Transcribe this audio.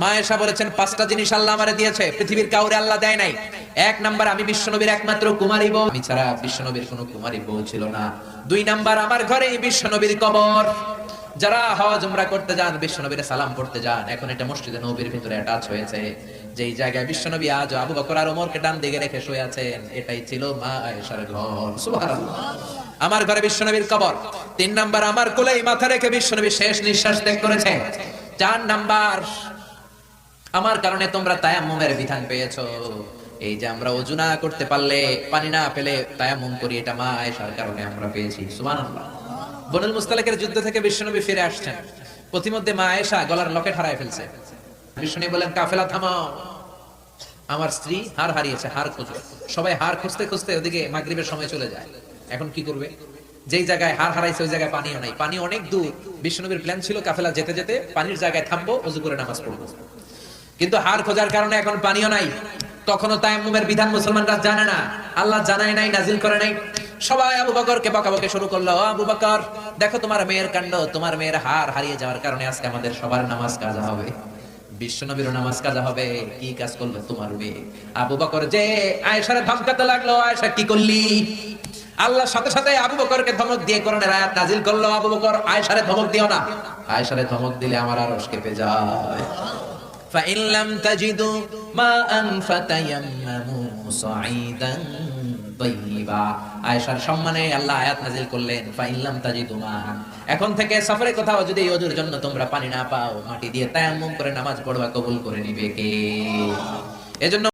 মা আয়েশা বলেছেন 5টা জিনিস আল্লাহ আমারে দিয়েছে, পৃথিবীর কাউরে আল্লাহ দেয় নাই। এক নাম্বার, আমি বিশ্বনবীর একমাত্র কুমারী বউ, আমি ছাড়া বিশ্বনবীর কোনো কুমারী বউ ছিল না। 2 নাম্বার, আমার ঘরেই বিশ্বনবীর কবর। যারা হজ উমরা করতে যান, বিশ্বনবীর সালাম পড়তে যান, এখন এটা মসজিদে নববীর ভিতরে অ্যাটাচ হয়েছে। যেই জায়গায় বিশ্বনবী আজ আবু বকর আর ওমরকে ডান দিকে রেখে শুয়ে আছেন, এটাই ছিল মা আয়েশার ঘর। সুবহানাল্লাহ। আমার ঘরে বিশ্বনবীর কবর। 3 নাম্বার, আমার কোলেই মাথা রেখে বিশ্বনবী শেষ নিঃশ্বাস ত্যাগ করেছে। 4 নাম্বার, আমার কারণে তোমরা তায়াম্মুমের বিধান পেয়েছো। এই যে আমরা ওযু না করতে পারলে, পানি না পেলে তায়াম্মুম করি, এটা মা আয়েশার কারণে আমরা পেয়েছি। সুবহানাল্লাহ। বনুল মুস্তালিকের যুদ্ধ থেকে বিশ্বনবী ফিরে আসছেন, পথিমধ্যে মা আয়েশা গলার লকেট হারায় ফেলছে। বিশ্বনবী বলেন, কাফেলা থামাও, আমার স্ত্রী হার হারিয়েছে, হার খোঁজো। সবাই হার খুঁজতে খুঁজতে ওদিকে মাগরিবের সময় চলে যায়। এখন কি করবে? যেই জায়গায় হার হারাইছে ওই জায়গায় পানিও নাই, পানি অনেক দূর। বিশ্বনবীর প্ল্যান ছিল কাফেলা যেতে যেতে পানির জায়গায় থামবো, ওযু করে নামাজ পড়বো। কিন্তু হার খোঁজার কারণে এখন পানিও নাই। তখনও তায়াম্মুমের বিধান মুসলমানরা জানে না, আল্লাহ জানায় নাই, নাজিল করে নাই। সবাই আবু বকরকে বকাবকি শুরু করলো, ও আবু বকর, দেখো তোমার মেয়ের কাণ্ড, তোমার মেয়ের হার হারিয়ে যাওয়ার কারণে আজকে আমাদের সবার নামাজ কাজা হবে, বিশ্বনবীর নামাজ কাজা হবে। কি কাজ করলো তোমার মেয়ে? আবু বকর যে আয়েশারে ধমকাতে লাগলো, আয়েশা কি করলি? আল্লাহর সাথে সাথে আবু বকরকে ধমক দিয়ে কোরআনের আয়াত নাজিল করলো, আবু বকর আয়েশারে ধমক দিও না, আয়েশারে ধমক দিলে আমার আরশ কেঁপে যায়। فإن لم تجدوا ماء فتيمموا صعيدا طيبا। আয়েশার সম্মানে আল্লাহ আয়াত নাযিল করলেন, فإن لم تجدوا ماء। এখন থেকে সফরে কোথাও যদি ওযুর জন্য তোমরা পানি না পাও, মাটি দিয়ে তায়াম্মুম করে নামাজ পড়বা, কবুল করে নিবে কে? এজন্য